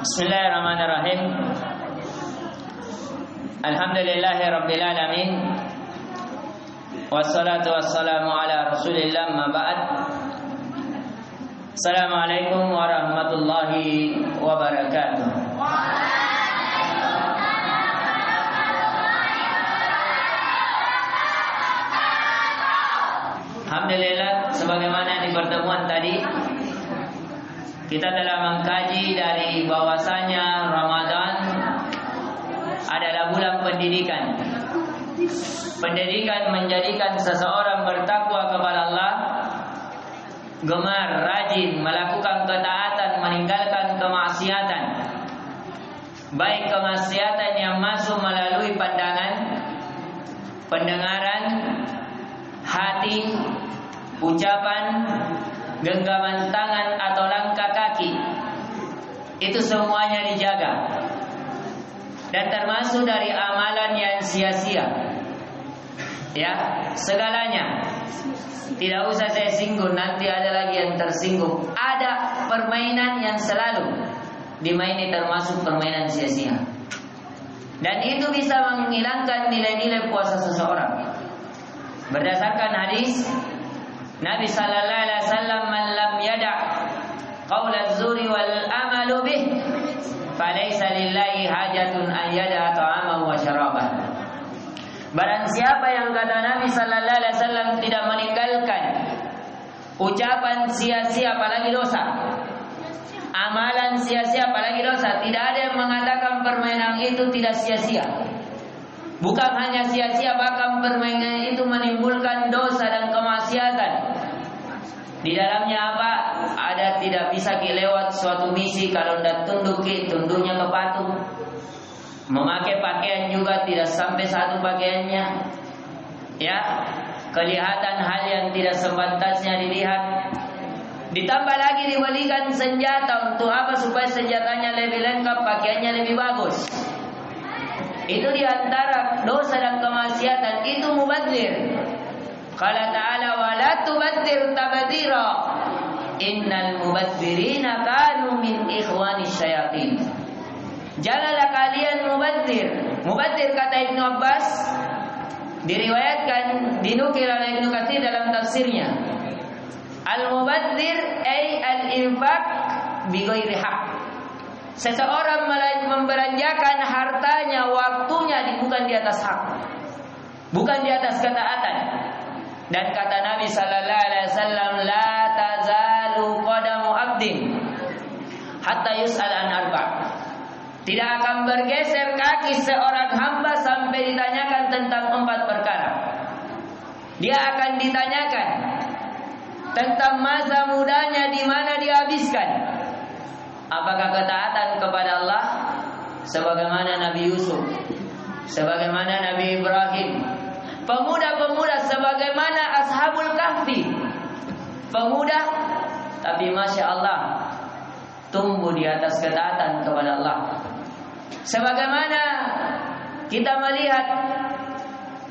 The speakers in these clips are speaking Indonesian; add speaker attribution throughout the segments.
Speaker 1: Bismillahirrahmanirrahim. Alhamdulillahirabbil alamin. Wassalatu wassalamu ala Rasulillah ma ba'd. Assalamualaikum warahmatullahi wabarakatuh. Alhamdulillah, sebagaimana di pertemuan tadi kita telah mengkaji dari bahwasanya Ramadan adalah bulan pendidikan. Pendidikan menjadikan seseorang bertakwa kepada Allah, gemar, rajin melakukan ketaatan, meninggalkan kemaksiatan. Baik kemaksiatan yang masuk melalui pandangan, pendengaran, hati, ucapan, genggaman tangan atau langkah kaki, itu semuanya dijaga. Dan termasuk dari amalan yang sia-sia, ya, segalanya. Tidak usah saya singgung, nanti ada lagi yang tersinggung. Ada permainan yang selalu dimaini, termasuk permainan sia-sia. Dan itu bisa menghilangkan nilai-nilai puasa seseorang. Berdasarkan hadis Nabi sallallahu alaihi wasallam, "Man lam yada' qaula az-zuri wal amalu bih, falaysa lillahi hajatun an yada'a ta'amahu wa syarabahu." Barang siapa yang, kata Nabi sallallahu alaihi wasallam, tidak meninggalkan ucapan sia-sia apalagi dosa, amalan sia-sia apalagi dosa, tidak ada yang mengatakan permainan itu tidak sia-sia. Bukan hanya sia-sia, bahkan permainan itu menimbulkan dosa dan kemaksiatan. Di dalamnya apa? Ada tidak bisa lewat suatu misi kalau tidak tunduk, tunduknya ke patung. Memakai pakaian juga tidak sampai satu pakaiannya. Ya, kelihatan hal yang tidak sepantasnya dilihat. Ditambah lagi dibelikan senjata, untuk apa? Supaya senjatanya lebih lengkap, pakaiannya lebih bagus. Itu diantara dosa dan kemaksiatan, itu mubadzir. Qala ta'ala wa la tubadzir tabdzira innal mubadzirina kanu min ikhwanis syayatin. Janganlah kalian mubadzir. Mubadzir, kata Ibnu Abbas, diriwayatkan, dinukil oleh Ibnu Katsir dalam tafsirnya. Al-mubadzir ay al-infaq bi ghairi haqq. Seseorang membelanjakan hartanya, waktunya bukan di atas hak, bukan di atas ketaatan. Dan kata Nabi sallallahu alaihi wasallam, la tazalu qadamu abdin hatta yus'al an arba'. Tidak akan bergeser kaki seorang hamba sampai ditanyakan tentang 4 perkara. Dia akan ditanyakan tentang masa mudanya, di mana dihabiskan. Apakah ketaatan kepada Allah sebagaimana Nabi Yusuf, sebagaimana Nabi Ibrahim, pemuda-pemuda sebagaimana Ashabul Kahfi, pemuda tapi Masya Allah tumbuh di atas ketaatan kepada Allah. Sebagaimana kita melihat,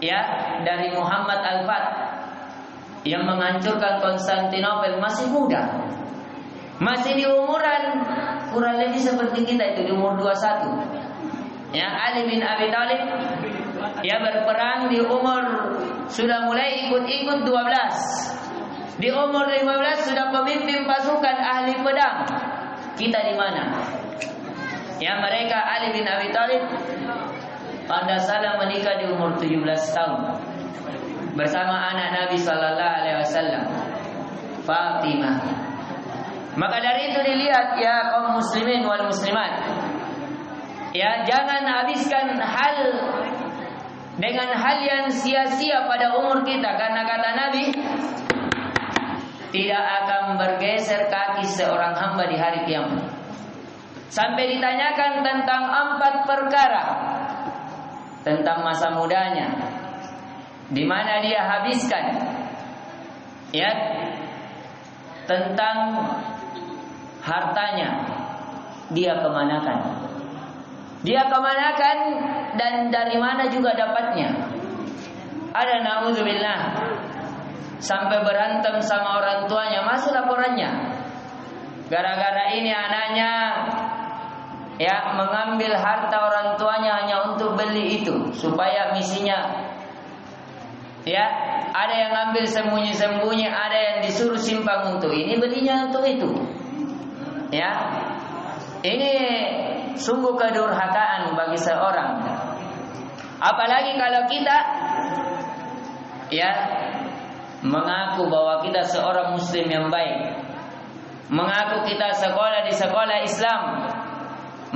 Speaker 1: ya, dari Muhammad Al-Fath yang menghancurkan Konstantinopel, masih muda, masih di umuran kurang lebih seperti kita, itu di umur 21. Ya, Ali bin Abi Thalib, ya, berperang di umur sudah mulai ikut-ikut 12. Di umur 15 sudah pemimpin pasukan ahli pedang. Kita di mana? Ya, mereka Ali bin Abi Thalib pada salah menikah di umur 17 tahun bersama anak Nabi sallallahu alaihi wasallam, Fatimah. Maka dari itu dilihat, ya kaum muslimin wal muslimat, ya, jangan habiskan hal dengan hal yang sia-sia pada umur kita, karena kata Nabi, tidak akan bergeser kaki seorang hamba di hari kiamat sampai ditanyakan tentang 4 perkara, tentang masa mudanya, di mana dia habiskan, ya, tentang hartanya, dia kemanakan, dan dari mana juga dapatnya. Ada, naudzubillah, sampai berantem sama orang tuanya, masuk laporannya. Gara-gara ini anaknya ya mengambil harta orang tuanya hanya untuk beli itu supaya misinya, ya ada yang ambil sembunyi-sembunyi, ada yang disuruh simpang untuk ini, belinya untuk itu, ya ini sungguh kedurhakaan bagi seorang. Apalagi kalau kita ya mengaku bahwa kita seorang muslim yang baik, mengaku kita sekolah di sekolah Islam,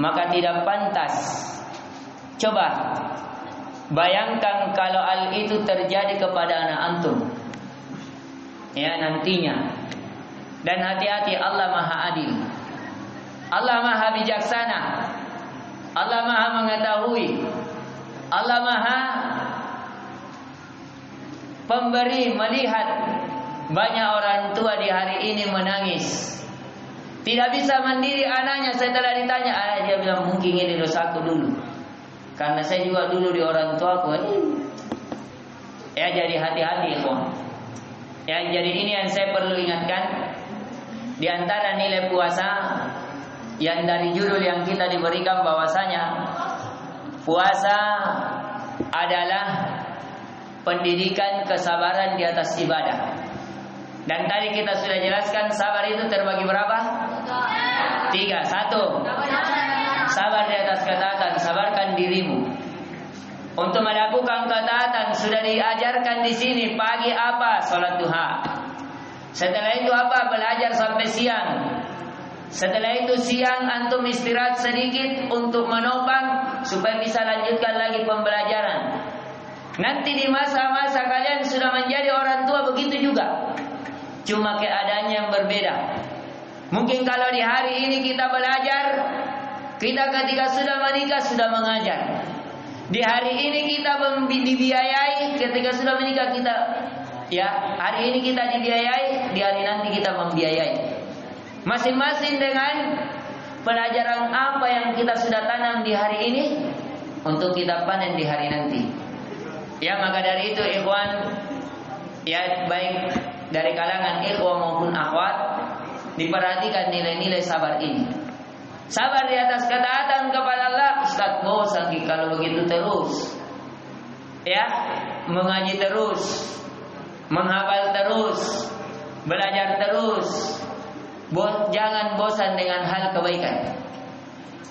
Speaker 1: maka tidak pantas. Coba bayangkan kalau hal itu terjadi kepada anak antum, ya nantinya. Dan hati-hati, Allah Maha Adil, Allah Maha Bijaksana, Allah Maha Mengetahui, Allah Maha Pemberi. Melihat banyak orang tua di hari ini menangis, tidak bisa mandiri anaknya. Setelah ditanya, dia bilang mungkin ini dosaku dulu, karena saya juga dulu di orang tuaku. Ya jadi hati-hati ikhwan. Ya jadi ini yang saya perlu ingatkan. Di antara nilai puasa yang dari judul yang kita diberikan bahwasanya puasa adalah pendidikan kesabaran di atas ibadah. Dan tadi kita sudah jelaskan sabar itu terbagi berapa? 3. 1. Sabar di atas ketaatan, sabarkan dirimu. Untuk melakukan ketaatan sudah diajarkan di sini. Pagi apa? Salat duha. Setelah itu apa? Belajar sampai siang. Setelah itu siang antum istirahat sedikit untuk menopang supaya bisa lanjutkan lagi pembelajaran. Nanti di masa-masa kalian sudah menjadi orang tua begitu juga. Cuma keadaannya yang berbeda. Mungkin kalau di hari ini kita belajar, kita ketika sudah menikah sudah mengajar. Di hari ini kita dibiayai, ketika sudah menikah kita, ya hari ini kita dibiayai, di hari nanti kita membiayai. Masing-masing dengan pelajaran apa yang kita sudah tanam di hari ini untuk kita panen di hari nanti. Ya maka dari itu ikhwan, ya baik dari kalangan ikhwan maupun akhwat, diperhatikan nilai-nilai sabar ini. Sabar di atas ketaatan kepada Allah. Ustaz bosan kalau begitu terus, ya mengaji terus, menghafal terus, belajar terus. Jangan bosan dengan hal kebaikan.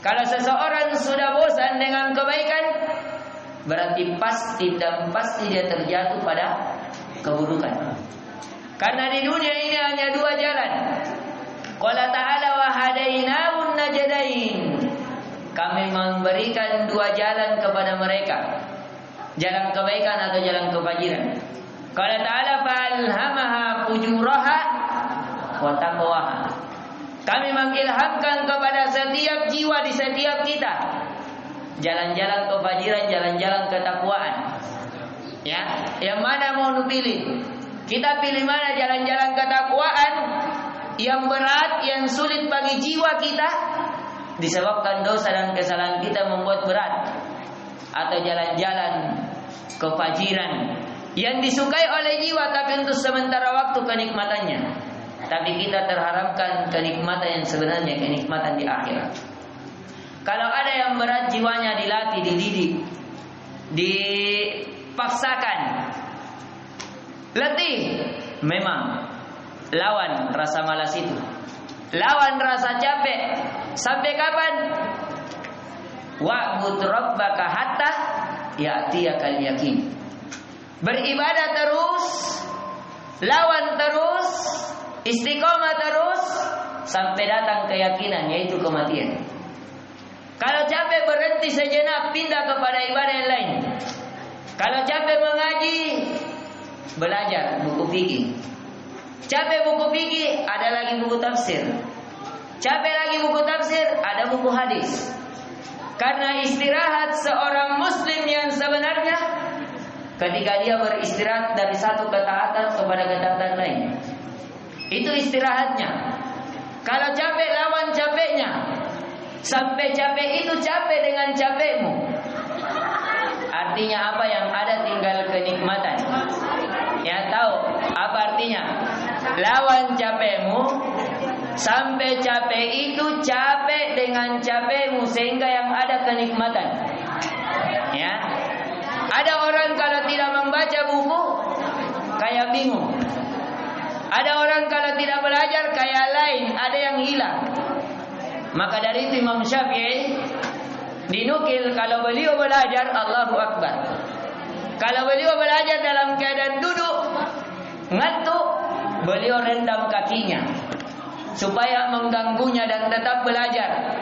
Speaker 1: Kalau seseorang sudah bosan dengan kebaikan, berarti pasti dan pasti dia terjatuh pada keburukan. Karena di dunia ini hanya 2 jalan. Qala ta'ala wa hadainahun najdain. Kami memberikan 2 jalan kepada mereka. Jalan kebaikan atau jalan kefajiran. Qala ta'ala fa'alhamaha fujuraha wa taqwaha. Kami mengilhamkan kepada setiap jiwa di setiap kita jalan-jalan kefajiran, jalan-jalan ketakwaan. Ya, yang mana mau pilih? Kita pilih mana jalan-jalan ketakwaan yang berat, yang sulit bagi jiwa kita disebabkan dosa dan kesalahan kita membuat berat, atau jalan-jalan kefajiran yang disukai oleh jiwa tapi untuk sementara waktu kenikmatannya, tapi kita terharapkan kenikmatan yang sebenarnya, kenikmatan di akhirat. Kalau ada yang berat jiwanya dilatih, dididik, dipaksakan, letih, memang lawan rasa malas itu, lawan rasa capek. Sampai kapan? Wa'bud rabbaka hatta ya'tiyakal yakin. Beribadah terus, lawan terus, istiqomah terus sampai datang keyakinan, yaitu kematian. Kalau capek berhenti sejenak, pindah kepada ibadah yang lain. Kalau capek mengaji, belajar buku fikih. Capek buku fikih, ada lagi buku tafsir. Capek lagi buku tafsir, ada buku hadis. Karena istirahat seorang muslim yang sebenarnya ketika dia beristirahat dari satu ketaatan kepada ketaatan lain, itu istirahatnya. Kalau capek, lawan capeknya. Sampai capek itu capek dengan capekmu. Artinya apa? Yang ada tinggal kenikmatan. Ya tahu apa artinya? Lawan capekmu, Sampai capek itu capek dengan capekmu sehingga yang ada kenikmatan. Ya. Ada orang kalau tidak membaca buku kayak bingung. Ada orang kalau tidak belajar kayak lain, ada yang hilang. Maka dari itu Imam Syafi'i dinukil kalau beliau belajar Allahu Akbar. Kalau beliau belajar dalam keadaan duduk ngantuk, beliau rendam kakinya supaya mengganggunya dan tetap belajar.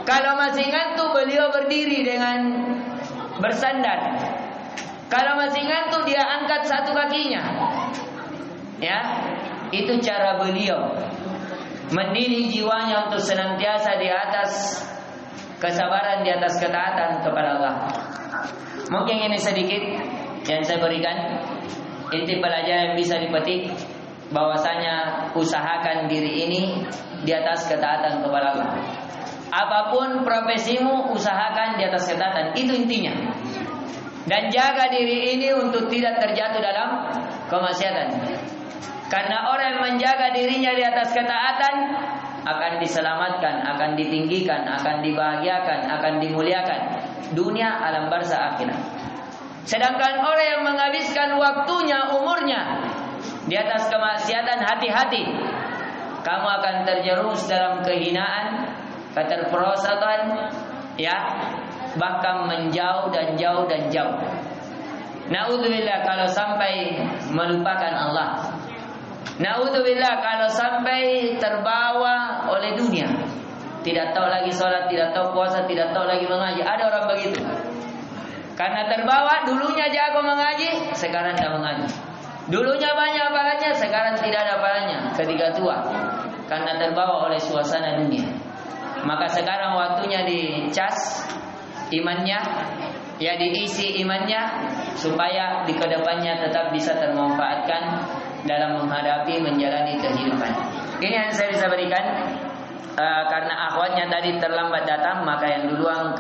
Speaker 1: Kalau masih ngantuk, beliau berdiri dengan bersandar. Kalau masih ngantuk, dia angkat satu kakinya. Ya, itu cara beliau mendidik jiwanya untuk senantiasa di atas kesabaran, di atas ketaatan kepada Allah. Mungkin ini sedikit yang saya berikan inti pelajaran yang bisa dipetik, bahwasanya usahakan diri ini di atas ketaatan kepada Allah. Apapun profesimu, usahakan di atas ketaatan, itu intinya. Dan jaga diri ini untuk tidak terjatuh dalam kemaksiatan. Karena orang yang menjaga dirinya di atas ketaatan akan diselamatkan, akan ditinggikan, akan dibahagiakan, akan dimuliakan dunia, alam barzakh, akhirat. Sedangkan orang yang menghabiskan waktunya, umurnya di atas kemaksiatan, hati-hati, kamu akan terjerumus dalam kehinaan, keterperosotan, ya, bahkan menjauh dan jauh dan jauh. Naudzubillah kalau sampai melupakan Allah. Naudzubillah kalau sampai terbawa oleh dunia. Tidak tahu lagi sholat, tidak tahu puasa, tidak tahu lagi mengaji. Ada orang begitu. Karena terbawa, dulunya jago mengaji, sekarang tidak mengaji. Dulunya banyak pahalanya, sekarang tidak ada pahalanya ketika tua. Karena terbawa oleh suasana dunia. Maka sekarang waktunya dicas imannya, ya diisi imannya, supaya di kedepannya tetap bisa termanfaatkan dalam menghadapi, menjalani kehidupan. Ini yang saya bisa berikan. Karena akhwatnya tadi terlambat datang, maka yang duluan